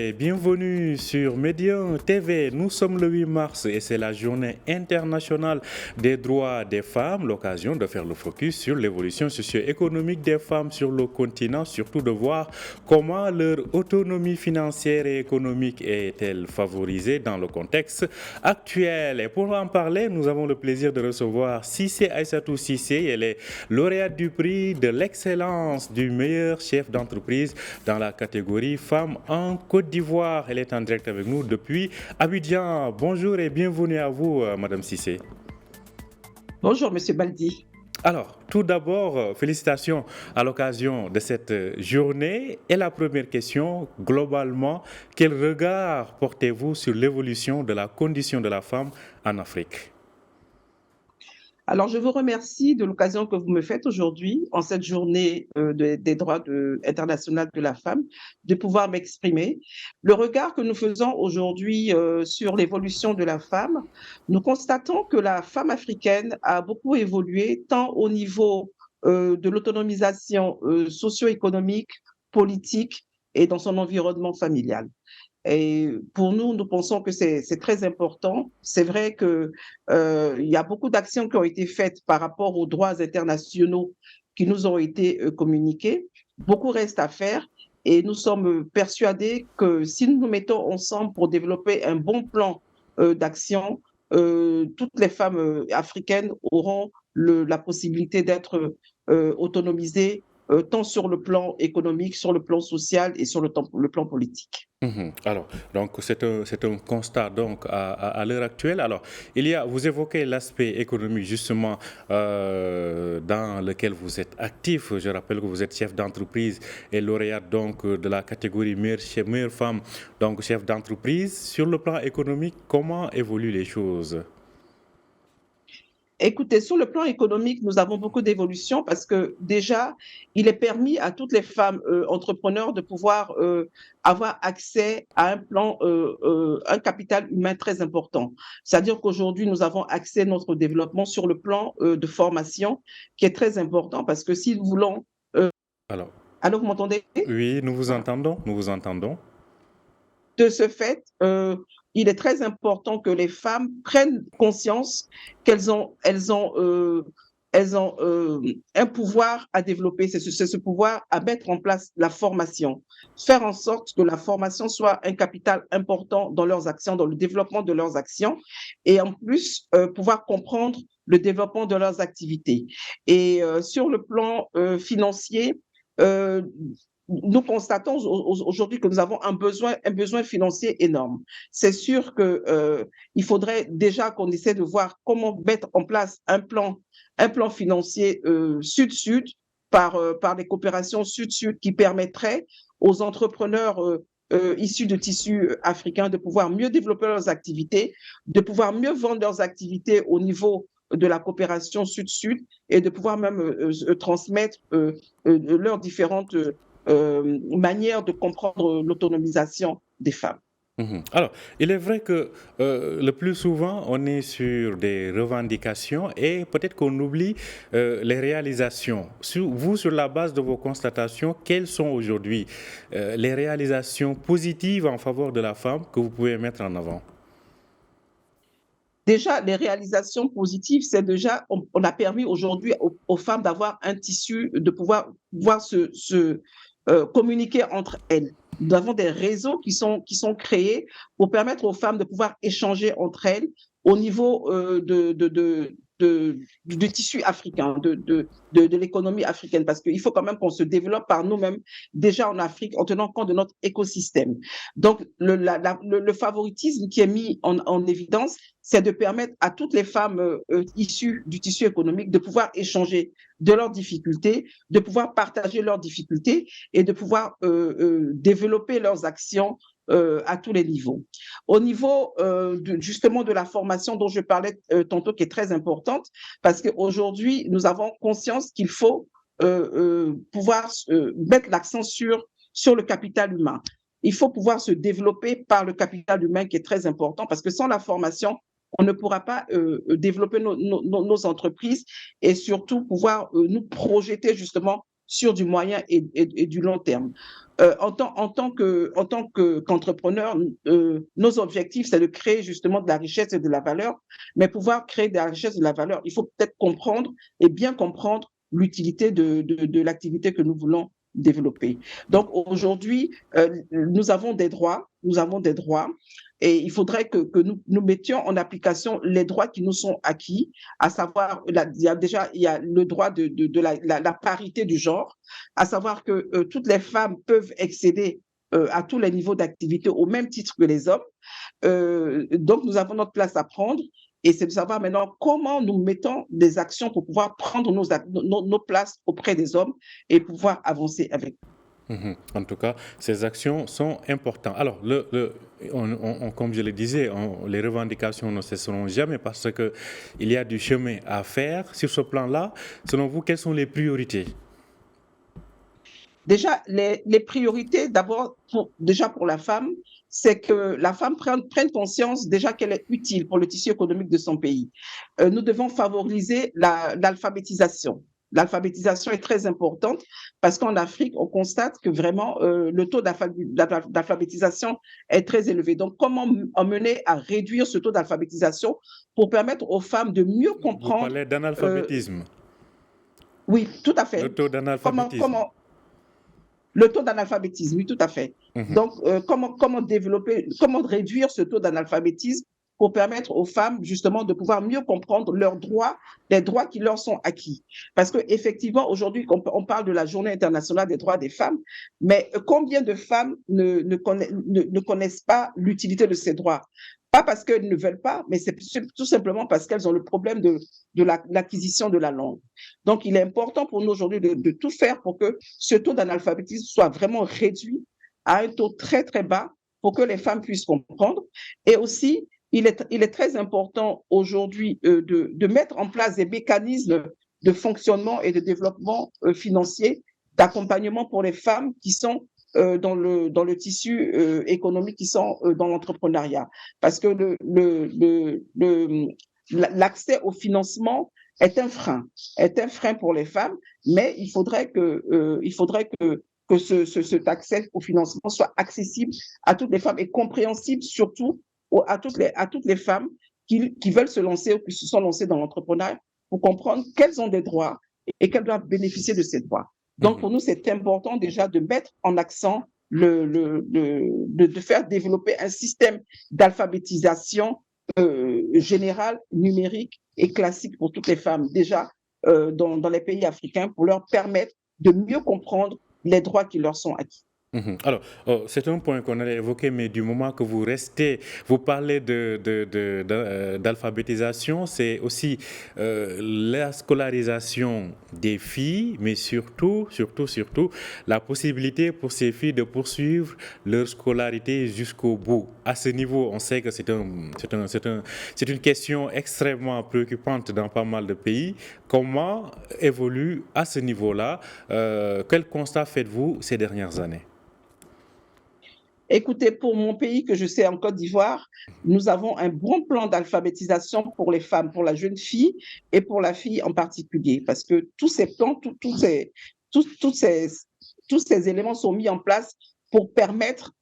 et bienvenue sur Médian TV. Nous sommes le 8 mars et c'est la journée internationale des droits des femmes, l'occasion de faire le focus sur l'évolution socio-économique des femmes sur le continent, surtout de voir comment leur autonomie financière et économique est-elle favorisée dans le contexte actuel. Et pour en parler, nous avons le plaisir de recevoir Cissé Aïssatou Cissé. Elle est lauréate du prix de l'excellence du meilleur chef d'entreprise dans la catégorie femmes en Côte d'Ivoire. Elle est en direct avec nous depuis Abidjan. Bonjour et bienvenue à vous, Madame Cissé. Bonjour, Monsieur Baldi. Alors, tout d'abord, félicitations à l'occasion de cette journée. Et la première question, globalement, quel regard portez-vous sur l'évolution de la condition de la femme en Afrique ? Alors, je vous remercie de l'occasion que vous me faites aujourd'hui, en cette journée des droits internationaux de la femme, de pouvoir m'exprimer. Le regard que nous faisons aujourd'hui sur l'évolution de la femme, nous constatons que la femme africaine a beaucoup évolué, tant au niveau de l'autonomisation socio-économique, politique et dans son environnement familial. Et pour nous, nous pensons que c'est très important. C'est vrai que il y a beaucoup d'actions qui ont été faites par rapport aux droits internationaux qui nous ont été communiqués. Beaucoup reste à faire et nous sommes persuadés que si nous nous mettons ensemble pour développer un bon plan d'action, toutes les femmes africaines auront la possibilité d'être autonomisées tant sur le plan économique, sur le plan social et sur le plan politique. Alors, donc c'est un constat donc à l'heure actuelle. Alors, vous évoquez l'aspect économique justement dans lequel vous êtes actif. Je rappelle que vous êtes chef d'entreprise et lauréate donc de la catégorie meilleure femme, donc chef d'entreprise. Sur le plan économique, comment évoluent les choses ? Écoutez, sur le plan économique, nous avons beaucoup d'évolutions parce que déjà, il est permis à toutes les femmes entrepreneurs de pouvoir avoir accès à un capital humain très important. C'est-à-dire qu'aujourd'hui, nous avons accès à notre développement sur le plan de formation qui est très important parce que si nous voulons... Alors, Allô, vous m'entendez? oui, nous vous entendons, nous vous entendons. De ce fait, il est très important que les femmes prennent conscience qu'elles ont un pouvoir à développer, c'est ce pouvoir à mettre en place la formation, faire en sorte que la formation soit un capital important dans leurs actions, dans le développement de leurs actions, et en plus pouvoir comprendre le développement de leurs activités. Et sur le plan financier, euh, nous constatons aujourd'hui que nous avons un besoin financier énorme. C'est sûr qu'il faudrait déjà qu'on essaie de voir comment mettre en place un plan financier sud-sud par des coopérations sud-sud qui permettraient aux entrepreneurs issus de tissus africains de pouvoir mieux développer leurs activités, de pouvoir mieux vendre leurs activités au niveau de la coopération sud-sud et de pouvoir même transmettre leurs différentes manière de comprendre l'autonomisation des femmes. Alors, il est vrai que le plus souvent, on est sur des revendications et peut-être qu'on oublie les réalisations. Sur la base de vos constatations, quelles sont aujourd'hui les réalisations positives en faveur de la femme que vous pouvez mettre en avant ? Déjà, les réalisations positives, c'est déjà, on a permis aujourd'hui aux femmes d'avoir un tissu, de pouvoir se communiquer entre elles. Nous avons des réseaux qui sont créés pour permettre aux femmes de pouvoir échanger entre elles au niveau du tissu africain, de l'économie africaine, parce qu'il faut quand même qu'on se développe par nous-mêmes déjà en Afrique en tenant compte de notre écosystème. Donc, le favoritisme qui est mis en évidence, c'est de permettre à toutes les femmes issues du tissu économique de pouvoir échanger de leurs difficultés, de pouvoir partager leurs difficultés et de pouvoir développer leurs actions à tous les niveaux. Au niveau justement de la formation dont je parlais tantôt, qui est très importante, parce qu'aujourd'hui, nous avons conscience qu'il faut pouvoir mettre l'accent sur le capital humain. Il faut pouvoir se développer par le capital humain qui est très important, parce que sans la formation, on ne pourra pas développer nos entreprises et surtout pouvoir nous projeter justement sur du moyen et du long terme. Qu'entrepreneur, nos objectifs, c'est de créer justement de la richesse et de la valeur, mais pouvoir créer de la richesse et de la valeur, il faut peut-être comprendre et bien comprendre l'utilité de l'activité que nous voulons développer. Donc aujourd'hui, nous avons des droits, et il faudrait que nous mettions en application les droits qui nous sont acquis, à savoir, il y a le droit de la parité du genre, à savoir que toutes les femmes peuvent accéder à tous les niveaux d'activité au même titre que les hommes. Donc, nous avons notre place à prendre, et c'est de savoir maintenant comment nous mettons des actions pour pouvoir prendre nos places auprès des hommes et pouvoir avancer avec. En tout cas, ces actions sont importantes. Alors, comme je le disais, les revendications ne cesseront jamais parce qu'il y a du chemin à faire. Sur ce plan-là, selon vous, quelles sont les priorités? Déjà, les priorités, d'abord, déjà pour la femme, c'est que la femme prenne conscience déjà qu'elle est utile pour le tissu économique de son pays. Nous devons favoriser l'alphabétisation. L'alphabétisation est très importante parce qu'en Afrique, on constate que vraiment le taux d'alphabétisation est très élevé. Donc, comment emmener à réduire ce taux d'alphabétisation pour permettre aux femmes de mieux comprendre. Vous parlez d'analphabétisme. Oui, tout à fait. Le taux d'analphabétisme. Le taux d'analphabétisme, oui, tout à fait. Donc, comment réduire ce taux d'analphabétisme pour permettre aux femmes, justement, de pouvoir mieux comprendre leurs droits, les droits qui leur sont acquis. Parce qu'effectivement, aujourd'hui, on parle de la Journée internationale des droits des femmes, mais combien de femmes ne connaissent pas l'utilité de ces droits? Pas parce qu'elles ne veulent pas, mais c'est tout simplement parce qu'elles ont le problème de l'acquisition de la langue. Donc, il est important pour nous aujourd'hui de tout faire pour que ce taux d'analphabétisme soit vraiment réduit à un taux très, très bas pour que les femmes puissent comprendre. Et aussi, il est très important aujourd'hui de mettre en place des mécanismes de fonctionnement et de développement financier, d'accompagnement pour les femmes qui sont dans le tissu économique, qui sont dans l'entrepreneuriat. Parce que l'accès au financement est un frein pour les femmes, mais il faudrait que cet accès au financement soit accessible à toutes les femmes et compréhensible surtout à toutes les femmes qui veulent se lancer ou qui se sont lancées dans l'entrepreneuriat pour comprendre qu'elles ont des droits et qu'elles doivent bénéficier de ces droits. Donc, pour nous, c'est important déjà de mettre en accent de faire développer un système d'alphabétisation générale, numérique et classique pour toutes les femmes, déjà dans les pays africains, pour leur permettre de mieux comprendre les droits qui leur sont acquis. Alors, c'est un point qu'on allait évoquer, mais du moment que vous parlez d'alphabétisation, c'est aussi la scolarisation des filles, mais surtout, la possibilité pour ces filles de poursuivre leur scolarité jusqu'au bout. À ce niveau, on sait que c'est une question extrêmement préoccupante dans pas mal de pays. Comment évolue à ce niveau-là? Quel constat faites-vous ces dernières années? Écoutez, pour mon pays, que je sais, en Côte d'Ivoire, nous avons un bon plan d'alphabétisation pour les femmes, pour la jeune fille et pour la fille en particulier, parce que tous ces plans, tous ces éléments sont mis en place pour permettre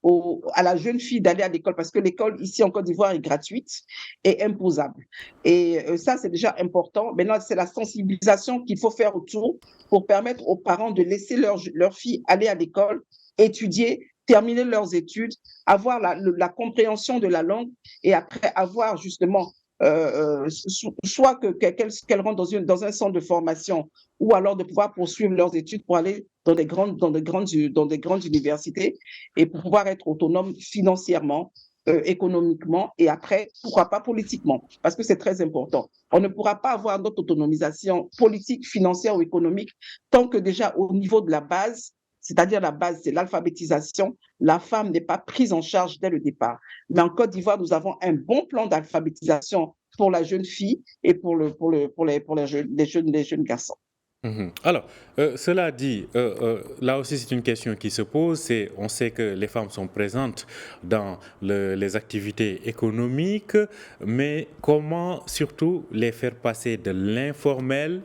à la jeune fille d'aller à l'école, parce que l'école ici en Côte d'Ivoire est gratuite et imposable. Et ça, c'est déjà important. Maintenant, c'est la sensibilisation qu'il faut faire autour pour permettre aux parents de laisser leur fille aller à l'école, étudier, terminer leurs études, avoir la compréhension de la langue et après avoir justement soit qu'elles rentrent dans un centre de formation ou alors de pouvoir poursuivre leurs études pour aller dans des grandes universités et pour pouvoir être autonomes financièrement, économiquement et après, pourquoi pas politiquement, parce que c'est très important. On ne pourra pas avoir notre autonomisation politique, financière ou économique tant que déjà au niveau de la base, c'est-à-dire la base, c'est l'alphabétisation. La femme n'est pas prise en charge dès le départ. Mais en Côte d'Ivoire, nous avons un bon plan d'alphabétisation pour la jeune fille et pour les jeunes garçons. Alors, cela dit, là aussi c'est une question qui se pose, on sait que les femmes sont présentes dans les activités économiques, mais comment surtout les faire passer de l'informel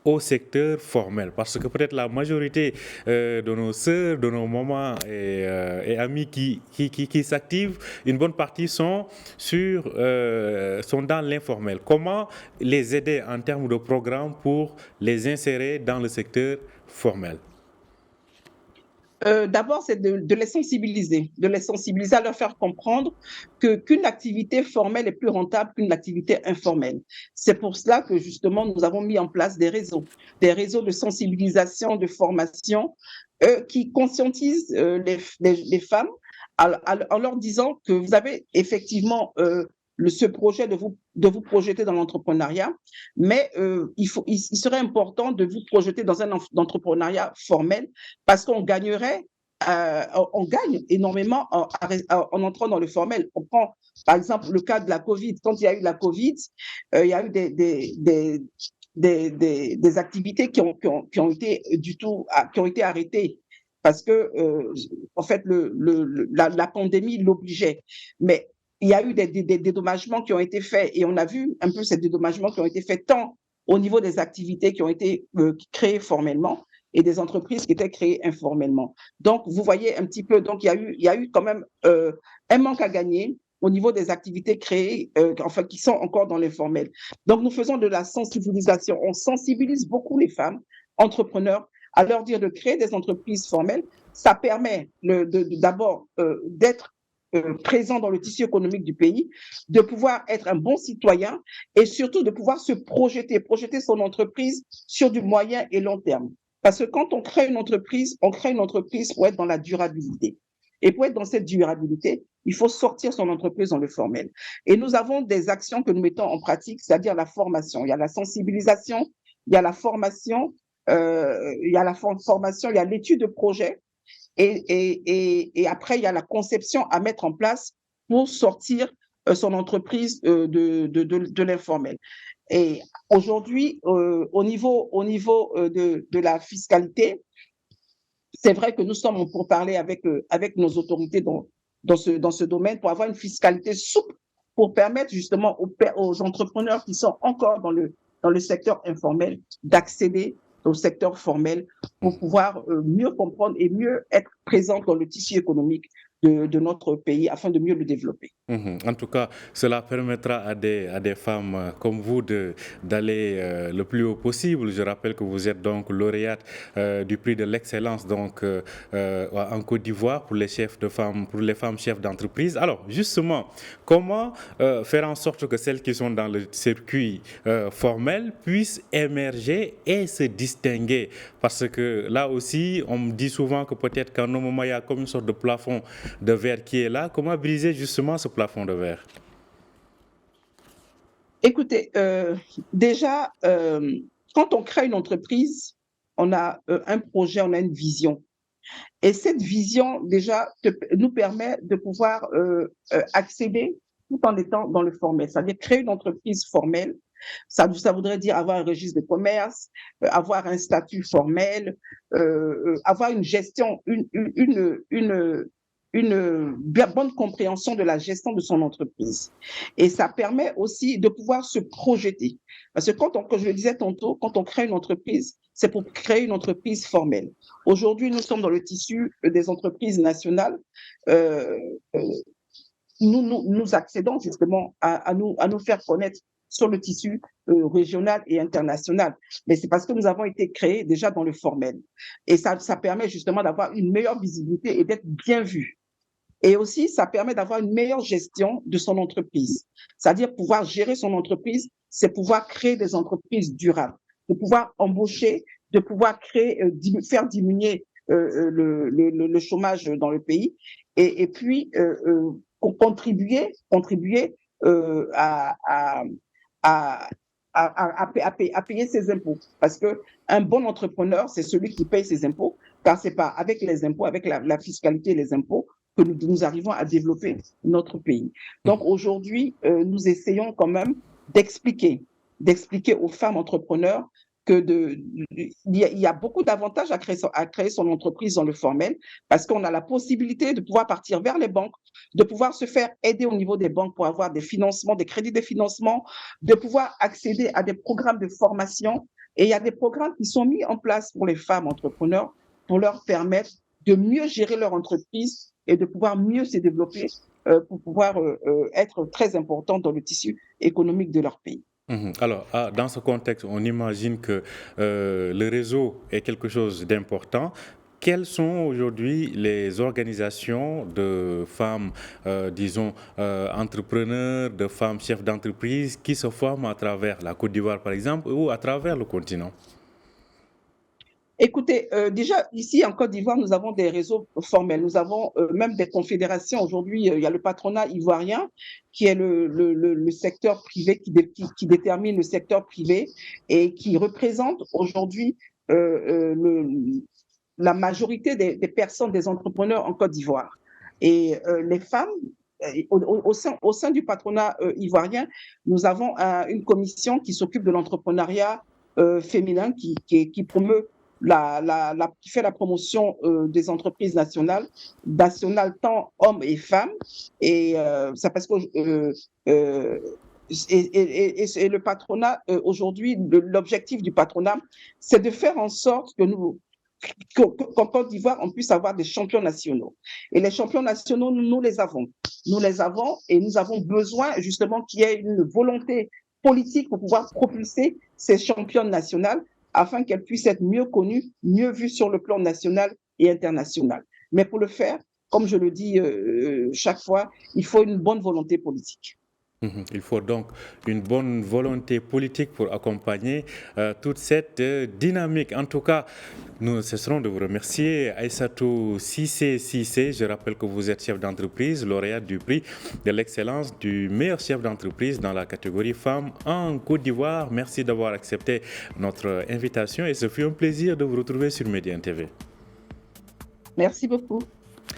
au secteur formel? Parce que peut-être la majorité de nos sœurs, de nos mamans et amis qui s'activent, une bonne partie sont dans l'informel. Comment les aider en termes de programmes pour les insérer dans le secteur formel? D'abord, c'est de les sensibiliser à leur faire comprendre qu'une activité formelle est plus rentable qu'une activité informelle. C'est pour cela que justement, nous avons mis en place des réseaux de sensibilisation, de formation qui conscientisent les femmes en leur disant que vous avez effectivement ce projet de vous projeter dans l'entrepreneuriat, mais il serait important de vous projeter dans un entrepreneuriat formel parce qu'on gagnerait, on gagne énormément en entrant dans le formel. On prend par exemple le cas de la Covid. Quand il y a eu la Covid, il y a eu des activités qui ont été arrêtées parce que en fait la pandémie l'obligeait. Mais il y a eu des dédommagements qui ont été faits et on a vu un peu ces dédommagements qui ont été faits tant au niveau des activités qui ont été créées formellement et des entreprises qui étaient créées informellement. Donc, vous voyez un petit peu, donc il y a eu quand même un manque à gagner au niveau des activités créées, enfin qui sont encore dans l'informel. Donc, nous faisons de la sensibilisation. On sensibilise beaucoup les femmes entrepreneurs à leur dire de créer des entreprises formelles. Ça permet d'abord d'être présent dans le tissu économique du pays, de pouvoir être un bon citoyen et surtout de pouvoir se projeter son entreprise sur du moyen et long terme. Parce que quand on crée une entreprise pour être dans la durabilité. Et pour être dans cette durabilité, il faut sortir son entreprise dans le formel. Et nous avons des actions que nous mettons en pratique, c'est-à-dire la formation. Il y a la sensibilisation, il y a la formation, il y a l'étude de projet. Et après, il y a la conception à mettre en place pour sortir son entreprise de l'informel. Et aujourd'hui, au niveau de la fiscalité, c'est vrai que nous sommes en pourparlers avec nos autorités dans ce domaine pour avoir une fiscalité souple pour permettre justement aux entrepreneurs qui sont encore dans le secteur informel d'accéder au secteur formel pour pouvoir mieux comprendre et mieux être présents dans le tissu économique de notre pays afin de mieux le développer. En tout cas, cela permettra à des femmes comme vous d'aller le plus haut possible. Je rappelle que vous êtes donc lauréate du prix de l'excellence donc en Côte d'Ivoire pour les femmes chefs d'entreprise. Alors justement, comment faire en sorte que celles qui sont dans le circuit formel puissent émerger et se distinguer? Parce que là aussi, on me dit souvent que peut-être qu'à un moment il y a comme une sorte de plafond de verre qui est là. Comment briser justement ce plafond de verre? Écoutez, déjà, quand on crée une entreprise, on a un projet, on a une vision. Et cette vision, déjà, nous permet de pouvoir accéder tout en étant dans le formel. C'est-à-dire créer une entreprise formelle. Ça voudrait dire avoir un registre de commerce, avoir un statut formel, avoir une gestion, une bonne compréhension de la gestion de son entreprise. Et ça permet aussi de pouvoir se projeter. Parce que comme je le disais tantôt, quand on crée une entreprise, c'est pour créer une entreprise formelle. Aujourd'hui, nous sommes dans le tissu des entreprises nationales. Nous accédons justement à nous faire connaître sur le tissu régional et international. Mais c'est parce que nous avons été créés déjà dans le formel. Et ça permet justement d'avoir une meilleure visibilité et d'être bien vus. Et aussi, ça permet d'avoir une meilleure gestion de son entreprise. C'est-à-dire pouvoir gérer son entreprise, c'est pouvoir créer des entreprises durables, de pouvoir embaucher, de pouvoir faire diminuer le chômage dans le pays et puis contribuer à payer ses impôts. Parce qu'un bon entrepreneur, c'est celui qui paye ses impôts, car c'est pas avec les impôts, avec la fiscalité et les impôts, que nous arrivons à développer notre pays. Donc aujourd'hui, nous essayons quand même d'expliquer aux femmes entrepreneurs il y a beaucoup d'avantages à créer son entreprise dans le formel parce qu'on a la possibilité de pouvoir partir vers les banques, de pouvoir se faire aider au niveau des banques pour avoir des financements, des crédits de financement, de pouvoir accéder à des programmes de formation Et il y a des programmes qui sont mis en place pour les femmes entrepreneurs pour leur permettre de mieux gérer leur entreprise et de pouvoir mieux se développer pour pouvoir être très important dans le tissu économique de leur pays. Alors, dans ce contexte, on imagine que le réseau est quelque chose d'important. Quelles sont aujourd'hui les organisations de femmes, disons, entrepreneurs, de femmes chefs d'entreprise qui se forment à travers la Côte d'Ivoire, par exemple, ou à travers le continent? Écoutez, déjà ici en Côte d'Ivoire, nous avons des réseaux formels. Nous avons même des confédérations. Aujourd'hui, il y a le patronat ivoirien qui est le secteur privé qui détermine le secteur privé et qui représente aujourd'hui la majorité des personnes, des entrepreneurs en Côte d'Ivoire. Et les femmes, au sein du patronat ivoirien, nous avons une commission qui s'occupe de l'entrepreneuriat féminin qui promeut qui fait la promotion des entreprises nationales tant hommes et femmes. Et ça parce que et le patronat, aujourd'hui, l'objectif du patronat, c'est de faire en sorte que qu'en Côte d'Ivoire, on puisse avoir des champions nationaux. Et les champions nationaux, nous les avons. Nous les avons et nous avons besoin justement qu'il y ait une volonté politique pour pouvoir propulser ces championnes nationales afin qu'elles puissent être mieux connues, mieux vues sur le plan national et international. Mais pour le faire, comme je le dis chaque fois, il faut une bonne volonté politique. Il faut donc une bonne volonté politique pour accompagner toute cette dynamique. En tout cas, nous cesserons de vous remercier. Aïssatou Cissé, je rappelle que vous êtes chef d'entreprise, lauréate du prix de l'excellence du meilleur chef d'entreprise dans la catégorie femmes en Côte d'Ivoire. Merci d'avoir accepté notre invitation et ce fut un plaisir de vous retrouver sur Médien TV. Merci beaucoup.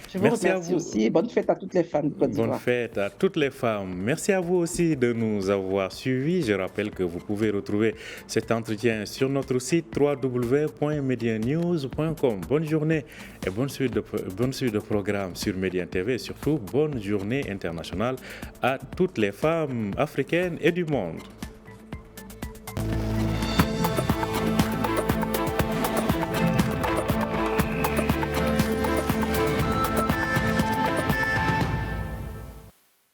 Je vous Merci remercie aussi et bonne fête à toutes les femmes de Côte d'Ivoire. Bonne fête à toutes les femmes. Merci à vous aussi de nous avoir suivis. Je rappelle que vous pouvez retrouver cet entretien sur notre site www.medianews.com. Bonne journée et bonne suite de programmes sur Médien TV et surtout bonne journée internationale à toutes les femmes africaines et du monde.